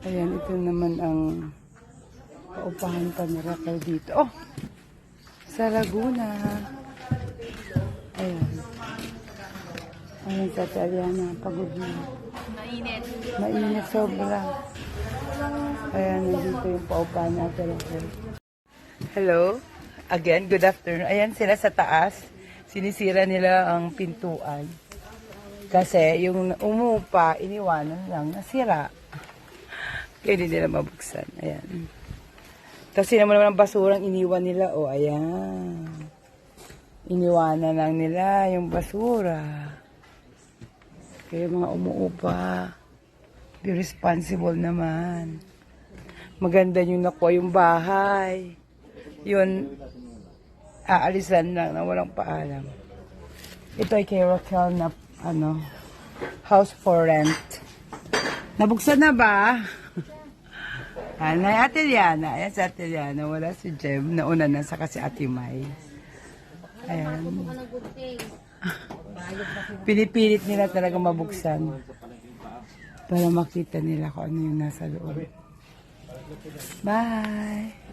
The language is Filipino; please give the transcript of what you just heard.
Ayan, ito naman ang paupahan pa ni Raquel dito. Oh! Sa Laguna. Ayan. Ayan sa Taliana, pagod na. Mainit. Mainit sobra. Ayan, nandito yung paupahan natin. Hello. Again, good afternoon. Ayan sila sa taas. Sinisira nila ang pintuan. Kasi yung umupa, iniwanan lang, nasira. Kaya hindi nila mabuksan. Ayan. Kasi naman ang basurang iniwan nila. O, ayan. Iniwanan lang nila yung basura. Kaya mga umuupa, be responsible naman. Maganda yung nakuha yung bahay. Yun, aalisan lang na walang paalam. Ito ay kay Raquel na, house for rent. Nabuksan na ba? Ate Liana. Ayan si Ate Liana. Wala si Jem. Nauna na sa kasi Ate May. Ayan. Pinipilit nila talaga mabuksan para makita nila kung ano yung nasa loob. Bye!